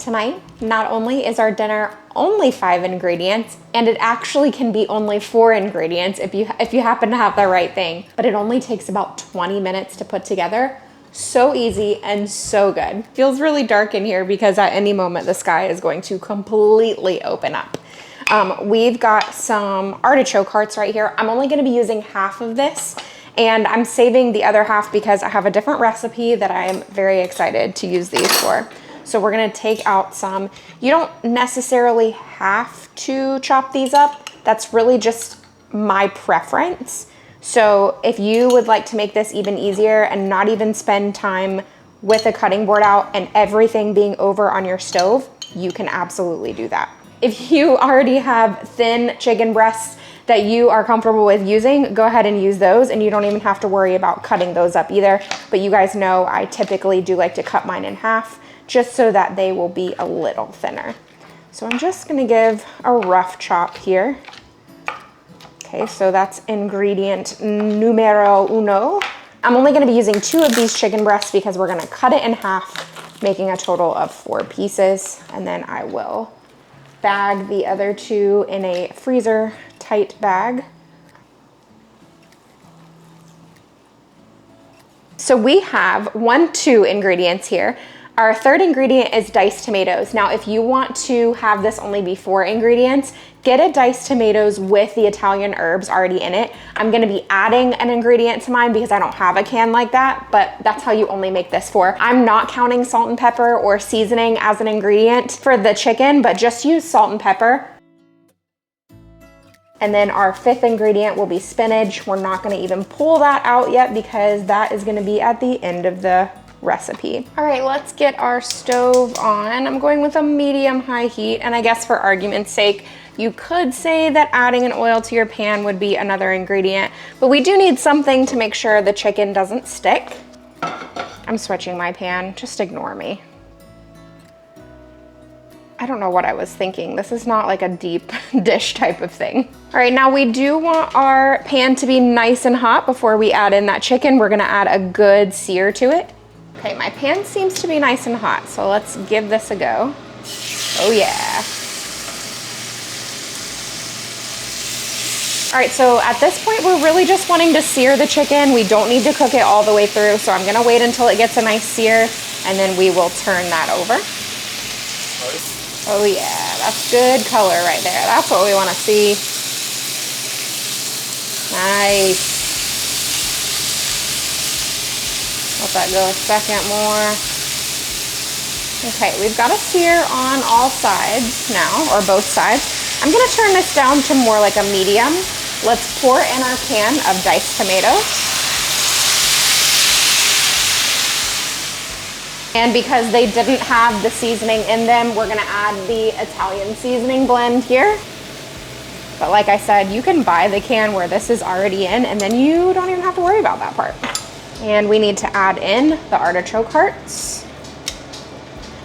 Tonight, not only is our dinner only 5 ingredients, and it actually can be only 4 ingredients if you happen to have the right thing, but it only takes about 20 minutes to put together. So easy and so good. Feels really dark in here because at any moment the sky is going to completely open up. We've got some artichoke hearts right here. I'm only gonna be using half of this, and I'm saving the other half because I have a different recipe that I'm very excited to use these for. So we're gonna take out some. You don't necessarily have to chop these up. That's really just my preference. So if you would like to make this even easier and not even spend time with a cutting board out and everything being over on your stove, you can absolutely do that. If you already have thin chicken breasts that you are comfortable with using, go ahead and use those, and you don't even have to worry about cutting those up either. But you guys know I typically do like to cut mine in half, just so that they will be a little thinner. So I'm just gonna give a rough chop here. Okay, so that's ingredient numero uno. I'm only gonna be using 2 of these chicken breasts because we're gonna cut it in half, making a total of 4 pieces. And then I will bag the other 2 in a freezer tight bag. So we have 2 ingredients here. Our third ingredient is diced tomatoes. Now, if you want to have this only be 4 ingredients, get a diced tomatoes with the Italian herbs already in it. I'm gonna be adding an ingredient to mine because I don't have a can like that, but that's how you only make this 4. I'm not counting salt and pepper or seasoning as an ingredient for the chicken, but just use salt and pepper. And then our 5th ingredient will be spinach. We're not gonna even pull that out yet because that is gonna be at the end of the recipe. All right, let's get our stove on. I'm going with a medium-high heat, and I guess for argument's sake, you could say that adding an oil to your pan would be another ingredient, but we do need something to make sure the chicken doesn't stick. I'm switching my pan, just ignore me. I don't know what I was thinking. This is not like a deep dish type of thing. All right, now we do want our pan to be nice and hot before we add in that chicken. We're gonna add a good sear to it. Okay, my pan seems to be nice and hot, so let's give this a go. Oh yeah. All right, so at this point, we're really just wanting to sear the chicken. We don't need to cook it all the way through, so I'm gonna wait until it gets a nice sear, and then we will turn that over. Oh yeah, that's good color right there. That's what we wanna see. Nice. Let that go a second more. Okay, we've got a sear on all sides now, or both sides. I'm gonna turn this down to more like a medium. Let's pour in our can of diced tomatoes. And because they didn't have the seasoning in them, we're gonna add the Italian seasoning blend here. But like I said, you can buy the can where this is already in, and then you don't even have to worry about that part. And we need to add in the artichoke hearts.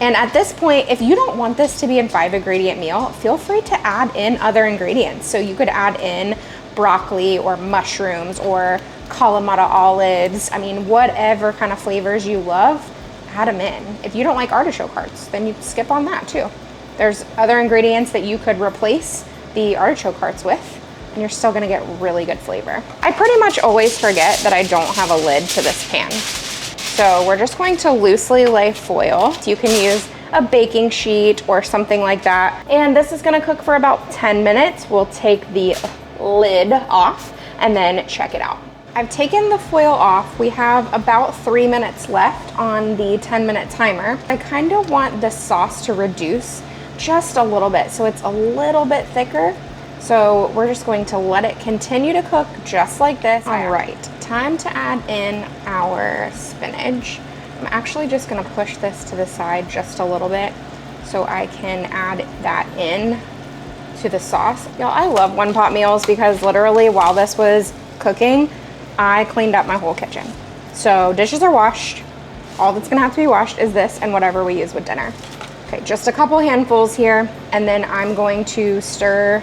And at this point, if you don't want this to be a 5 ingredient meal, feel free to add in other ingredients. So you could add in broccoli or mushrooms or Kalamata olives. I mean, whatever kind of flavors you love, add them in. If you don't like artichoke hearts, then you skip on that too. There's other ingredients that you could replace the artichoke hearts with, and you're still gonna get really good flavor. I pretty much always forget that I don't have a lid to this pan. So we're just going to loosely lay foil. You can use a baking sheet or something like that. And this is gonna cook for about 10 minutes. We'll take the lid off and then check it out. I've taken the foil off. We have about 3 minutes left on the 10-minute timer. I kind of want the sauce to reduce just a little bit, so it's a little bit thicker. So we're just going to let it continue to cook just like this. All right, time to add in our spinach. I'm actually just gonna push this to the side just a little bit so I can add that in to the sauce. Y'all, I love one-pot meals because literally while this was cooking, I cleaned up my whole kitchen. So dishes are washed. All that's gonna have to be washed is this and whatever we use with dinner. Okay, just a couple handfuls here, and then I'm going to stir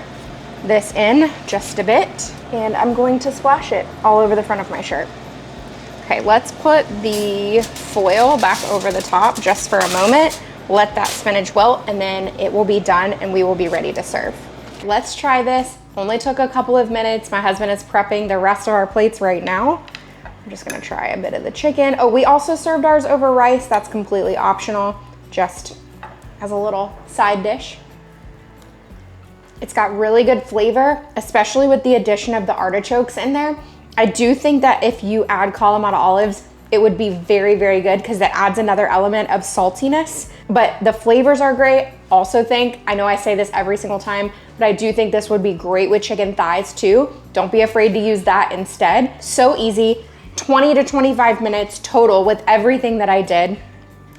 this in just a bit, and I'm going to splash it all over the front of my shirt. Okay, let's put the foil back over the top just for a moment let that spinach wilt, and then it will be done and we will be ready to serve. Let's try this. Only took a couple of minutes. My husband is prepping the rest of our plates right now. I'm just gonna try a bit of the chicken. Oh, we also served ours over rice. That's completely optional, just as a little side dish. It's got really good flavor, especially with the addition of the artichokes in there. I do think that if you add Kalamata olives, it would be very, very good because that adds another element of saltiness, but the flavors are great. Also think, I know I say this every single time, but I do think this would be great with chicken thighs too. Don't be afraid to use that instead. So easy, 20 to 25 minutes total with everything that I did.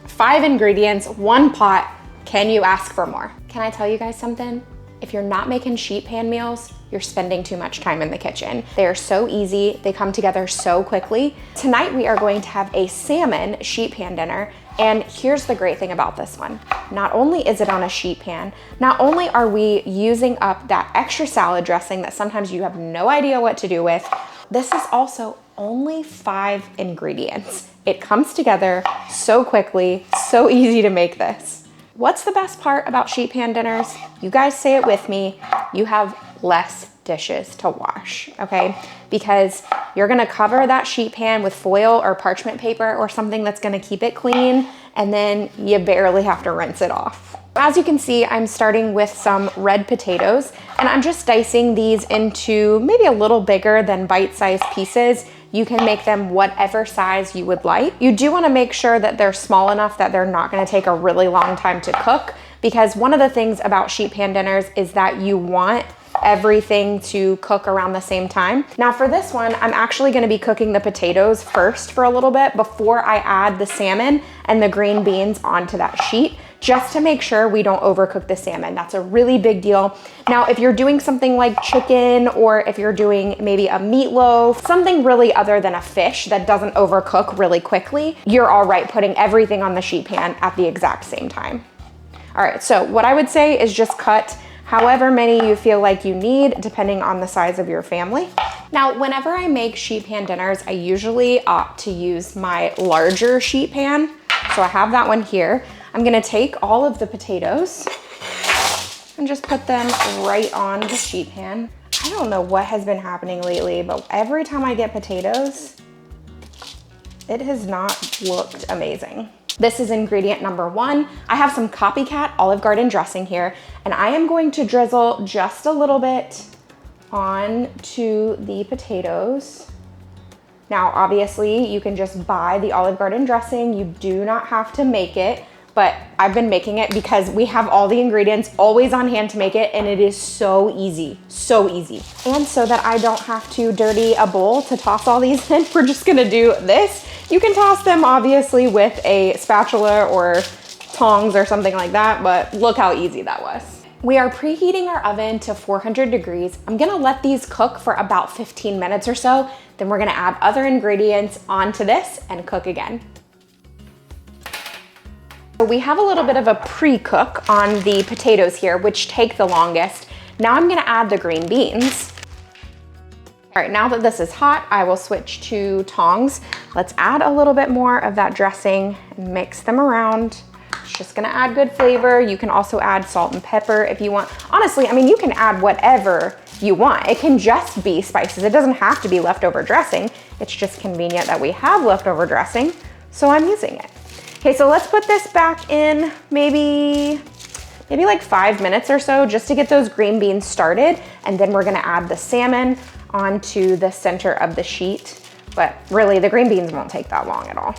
5 ingredients, 1 pot. Can you ask for more? Can I tell you guys something? If you're not making sheet pan meals, you're spending too much time in the kitchen. They are so easy, they come together so quickly. Tonight we are going to have a salmon sheet pan dinner, and here's the great thing about this one. Not only is it on a sheet pan, not only are we using up that extra salad dressing that sometimes you have no idea what to do with, this is also only 5 ingredients. It comes together so quickly, so easy to make this. What's the best part about sheet pan dinners? You guys say it with me, you have less dishes to wash, okay? Because you're gonna cover that sheet pan with foil or parchment paper or something that's gonna keep it clean, and then you barely have to rinse it off. As you can see, I'm starting with some red potatoes, and I'm just dicing these into maybe a little bigger than bite-sized pieces. You can make them whatever size you would like. You do wanna make sure that they're small enough that they're not gonna take a really long time to cook, because one of the things about sheet pan dinners is that you want everything to cook around the same time. Now for this one, I'm actually gonna be cooking the potatoes first for a little bit before I add the salmon and the green beans onto that sheet, just to make sure we don't overcook the salmon. That's a really big deal. Now, if you're doing something like chicken, or if you're doing maybe a meatloaf, something really other than a fish that doesn't overcook really quickly, you're all right putting everything on the sheet pan at the exact same time. All right, so what I would say is just cut however many you feel like you need, depending on the size of your family. Now, whenever I make sheet pan dinners, I usually opt to use my larger sheet pan. So I have that one here. I'm gonna take all of the potatoes and just put them right on the sheet pan. I don't know what has been happening lately, but every time I get potatoes, it has not looked amazing. This is ingredient number 1. I have some Copycat Olive Garden dressing here, and I am going to drizzle just a little bit onto the potatoes. Now, obviously, you can just buy the Olive Garden dressing. You do not have to make it, but I've been making it because we have all the ingredients always on hand to make it, and it is so easy, so easy. And so that I don't have to dirty a bowl to toss all these in, we're just gonna do this. You can toss them obviously with a spatula or tongs or something like that, but look how easy that was. We are preheating our oven to 400 degrees. I'm gonna let these cook for about 15 minutes or so, then we're gonna add other ingredients onto this and cook again. So we have a little bit of a pre-cook on the potatoes here, which take the longest. Now I'm gonna add the green beans. All right, now that this is hot, I will switch to tongs. Let's add a little bit more of that dressing and mix them around. It's just gonna add good flavor. You can also add salt and pepper if you want. Honestly, I mean, you can add whatever you want. It can just be spices. It doesn't have to be leftover dressing. It's just convenient that we have leftover dressing, so I'm using it. Okay, so let's put this back in maybe like 5 minutes or so, just to get those green beans started. And then we're gonna add the salmon onto the center of the sheet. But really, the green beans won't take that long at all.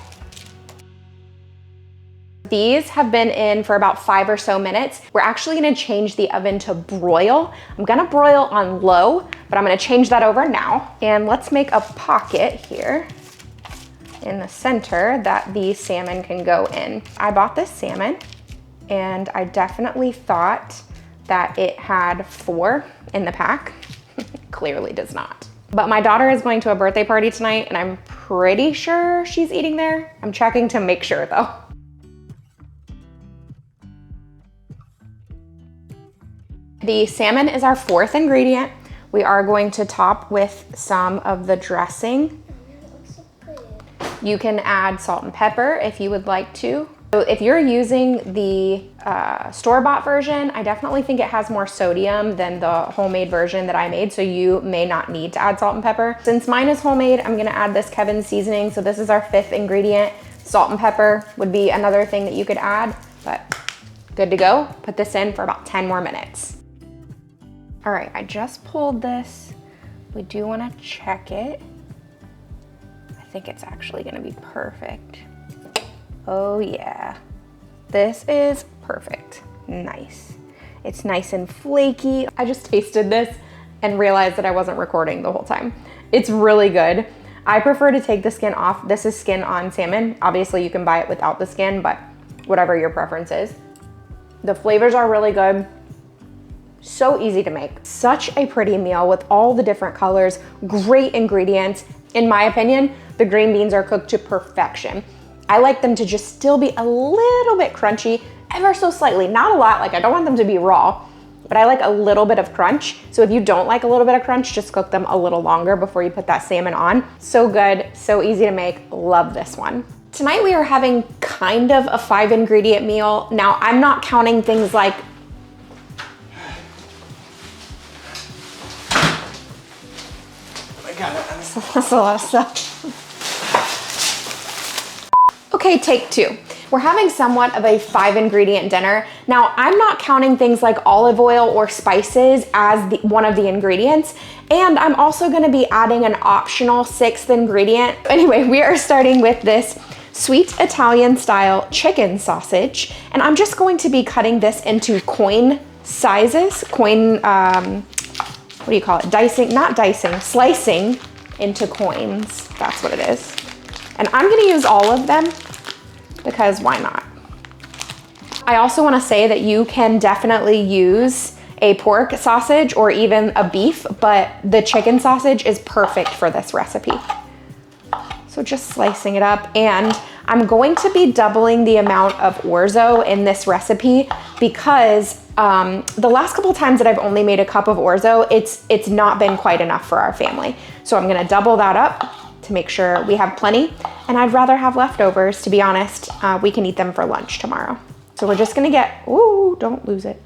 These have been in for about 5 or so minutes. We're actually gonna change the oven to broil. I'm gonna broil on low, but I'm gonna change that over now. And let's make a pocket here in the center that the salmon can go in. I bought this salmon, and I definitely thought that it had 4 in the pack. Clearly does not. But my daughter is going to a birthday party tonight, and I'm pretty sure she's eating there. I'm checking to make sure though. The salmon is our 4th ingredient. We are going to top with some of the dressing. You can add salt and pepper if you would like to. So if you're using the store-bought version, I definitely think it has more sodium than the homemade version that I made, so you may not need to add salt and pepper. Since mine is homemade, I'm gonna add this Kevin's seasoning. So this is our 5th ingredient. Salt and pepper would be another thing that you could add, but good to go. Put this in for about 10 more minutes. All right, I just pulled this. We do wanna check it. I think it's actually gonna be perfect. Oh yeah, this is perfect. Nice. It's nice and flaky. I just tasted this and realized that I wasn't recording the whole time. It's really good. I prefer to take the skin off. This is skin on salmon. Obviously you can buy it without the skin, but whatever your preference is. The flavors are really good. So easy to make. Such a pretty meal with all the different colors, great ingredients. In my opinion, the green beans are cooked to perfection. I like them to just still be a little bit crunchy, ever so slightly, not a lot. Like I don't want them to be raw, but I like a little bit of crunch. So if you don't like a little bit of crunch, just cook them a little longer before you put that salmon on. So good, so easy to make, love this one. Tonight we are having kind of a 5-ingredient meal. Now I'm not counting things like I got it. that's a lot of stuff. Okay, take 2. We're having somewhat of a 5-ingredient dinner. Now, I'm not counting things like olive oil or spices as one of the ingredients, and I'm also gonna be adding an optional 6th ingredient. Anyway, we are starting with this sweet Italian style chicken sausage, and I'm just going to be cutting this into coin sizes, what do you call it? Dicing, not dicing, slicing into coins. That's what it is. And I'm gonna use all of them because why not? I also wanna say that you can definitely use a pork sausage or even a beef, but the chicken sausage is perfect for this recipe. So just slicing it up, and I'm going to be doubling the amount of orzo in this recipe because the last couple times that I've only made a cup of orzo, it's not been quite enough for our family. So I'm gonna double that up to make sure we have plenty, and I'd rather have leftovers, to be honest. We can eat them for lunch tomorrow. So we're just gonna get, ooh, don't lose it.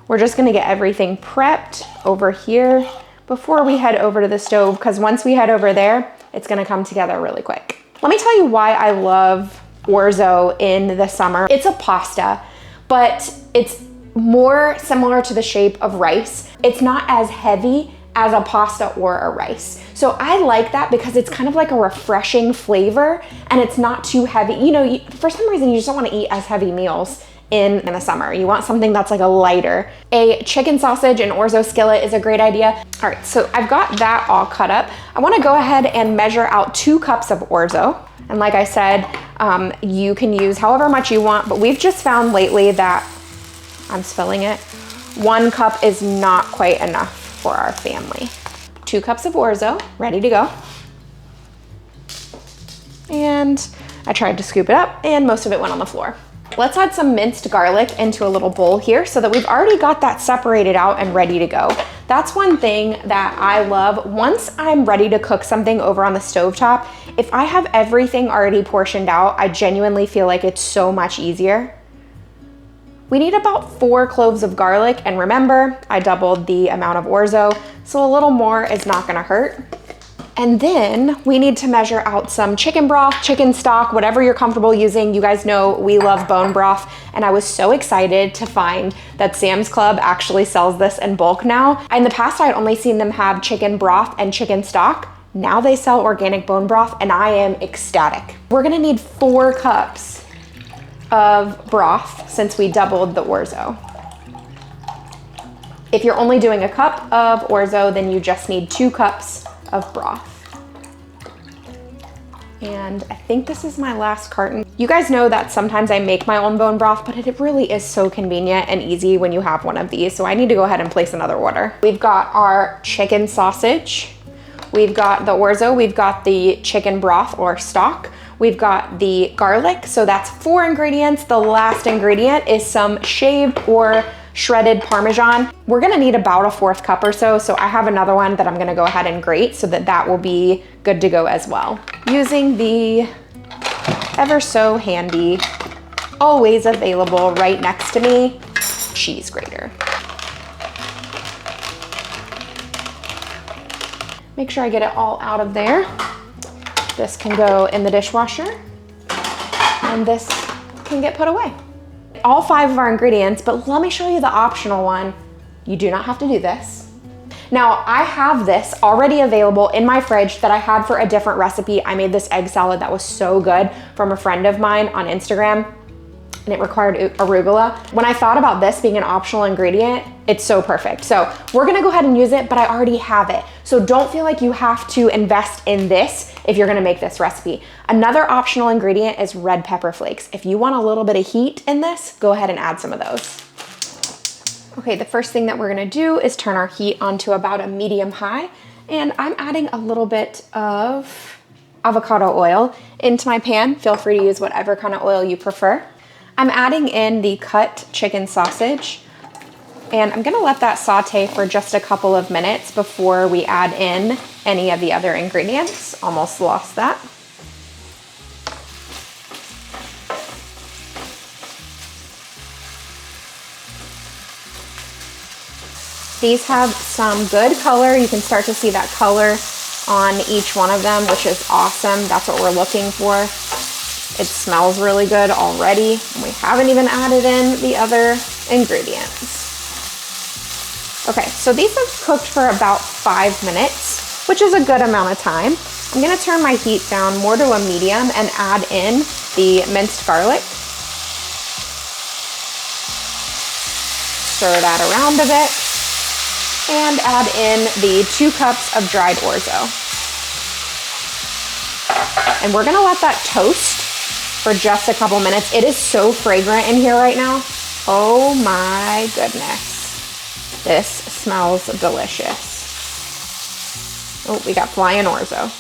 We're just gonna get everything prepped over here before we head over to the stove, because once we head over there, it's gonna come together really quick. Let me tell you why I love orzo in the summer. It's a pasta, but it's more similar to the shape of rice. It's not as heavy as a pasta or a rice. So I like that because it's kind of like a refreshing flavor and it's not too heavy. You know, for some reason you just don't want to eat as heavy meals in the summer. You want something that's like a lighter. A chicken sausage and orzo skillet is a great idea. All right, so I've got that all cut up. I wanna go ahead and measure out 2 cups of orzo. And like I said, you can use however much you want, but we've just found lately that, I'm spilling it, 1 cup is not quite enough for our family. 2 cups of orzo, ready to go. And I tried to scoop it up and most of it went on the floor. Let's add some minced garlic into a little bowl here so that we've already got that separated out and ready to go. That's one thing that I love. Once I'm ready to cook something over on the stovetop, if I have everything already portioned out, I genuinely feel like it's so much easier. We need about 4 cloves of garlic, and remember, I doubled the amount of orzo, so a little more is not gonna hurt. And then we need to measure out some chicken broth, chicken stock, whatever you're comfortable using. You guys know we love bone broth, and I was so excited to find that Sam's Club actually sells this in bulk now. In the past, I had only seen them have chicken broth and chicken stock. Now they sell organic bone broth, and I am ecstatic. We're gonna need 4 cups of broth since we doubled the orzo. If you're only doing a cup of orzo, then you just need 2 cups of broth. And I think this is my last carton. You guys know that sometimes I make my own bone broth, but it really is so convenient and easy when you have one of these. So I need to go ahead and place another order. We've got our chicken sausage. We've got the orzo. We've got the chicken broth or stock. We've got the garlic. So that's 4 ingredients. The last ingredient is some shaved or shredded Parmesan. We're gonna need about a 4th cup or so, so I have another one that I'm gonna go ahead and grate so that that will be good to go as well. Using the ever so handy always available right next to me, cheese grater. Make sure I get it all out of there. This can go in the dishwasher, and this can get put away. All 5 of our ingredients, but let me show you the optional one. You do not have to do this. Now, I have this already available in my fridge that I had for a different recipe. I made this egg salad that was so good from a friend of mine on Instagram, and it required arugula. When I thought about this being an optional ingredient, it's so perfect. So we're gonna go ahead and use it, but I already have it. So don't feel like you have to invest in this if you're gonna make this recipe. Another optional ingredient is red pepper flakes. If you want a little bit of heat in this, go ahead and add some of those. Okay, the first thing that we're gonna do is turn our heat onto about a medium high, and I'm adding a little bit of avocado oil into my pan. Feel free to use whatever kind of oil you prefer. I'm adding in the cut chicken sausage, and I'm gonna let that saute for just a couple of minutes before we add in any of the other ingredients. Almost lost that. These have some good color. You can start to see that color on each one of them, which is awesome. That's what we're looking for. It smells really good already. We haven't even added in the other ingredients. Okay, so these have cooked for about 5 minutes, which is a good amount of time. I'm gonna turn my heat down more to a medium and add in the minced garlic. Stir that around a bit. And add in the 2 cups of dried orzo. And we're gonna let that toast for just a couple minutes. It is so fragrant in here right now. Oh my goodness. This smells delicious. Oh, we got flying orzo.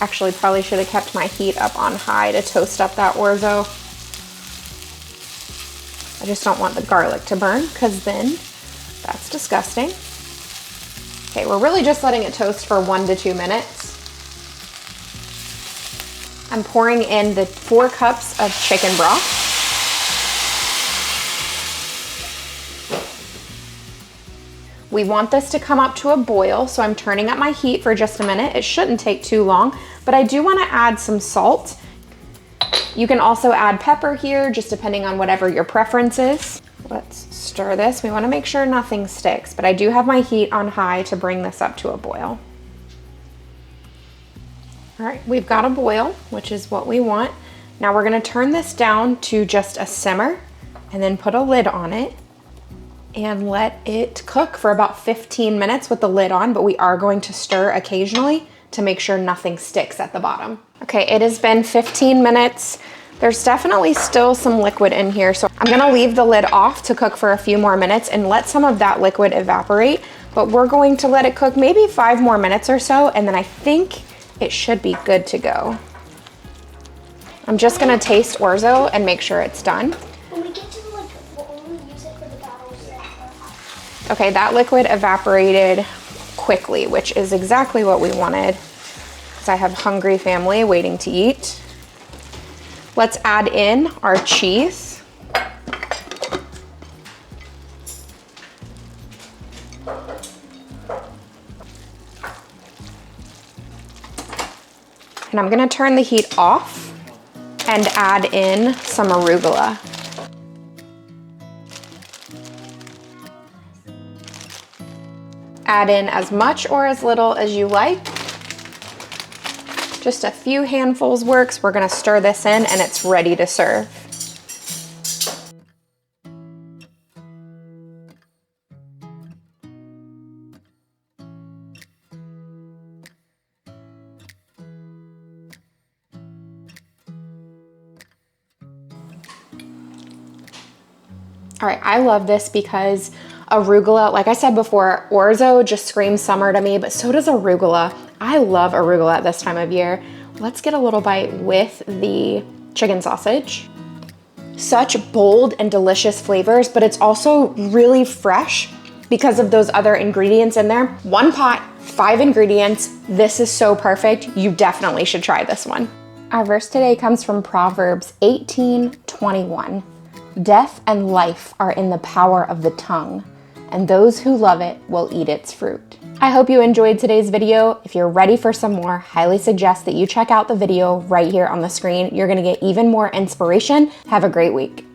Actually, probably should have kept my heat up on high to toast up that orzo. I just don't want the garlic to burn, because then that's disgusting. Okay, we're really just letting it toast for 1 to 2 minutes. I'm pouring in the 4 cups of chicken broth. We want this to come up to a boil, so I'm turning up my heat for just a minute. It shouldn't take too long, but I do want to add some salt. You can also add pepper here, just depending on whatever your preference is. Let's stir this. We want to make sure nothing sticks, but I do have my heat on high to bring this up to a boil. All right, we've got a boil, which is what we want. Now we're going to turn this down to just a simmer and then put a lid on it and let it cook for about 15 minutes with the lid on, but we are going to stir occasionally to make sure nothing sticks at the bottom. Okay, it has been 15 minutes. There's definitely still some liquid in here, so I'm gonna leave the lid off to cook for a few more minutes and let some of that liquid evaporate, but we're going to let it cook maybe 5 more minutes or so, and then I think it should be good to go. I'm just gonna taste orzo and make sure it's done. When we get to we'll only use it for the battles. Okay, that liquid evaporated quickly, which is exactly what we wanted, because I have hungry family waiting to eat. Let's add in our cheese. And I'm gonna turn the heat off and add in some arugula. Add in as much or as little as you like. Just a few handfuls works. We're gonna stir this in and it's ready to serve. All right, I love this because arugula, like I said before, orzo just screams summer to me, but so does arugula. I love arugula at this time of year. Let's get a little bite with the chicken sausage. Such bold and delicious flavors, but it's also really fresh because of those other ingredients in there. 1 pot, 5 ingredients. This is so perfect. You definitely should try this one. Our verse today comes from Proverbs 18:21. Death and life are in the power of the tongue, and those who love it will eat its fruit. I hope you enjoyed today's video. If you're ready for some more, highly suggest that you check out the video right here on the screen. You're gonna get even more inspiration. Have a great week.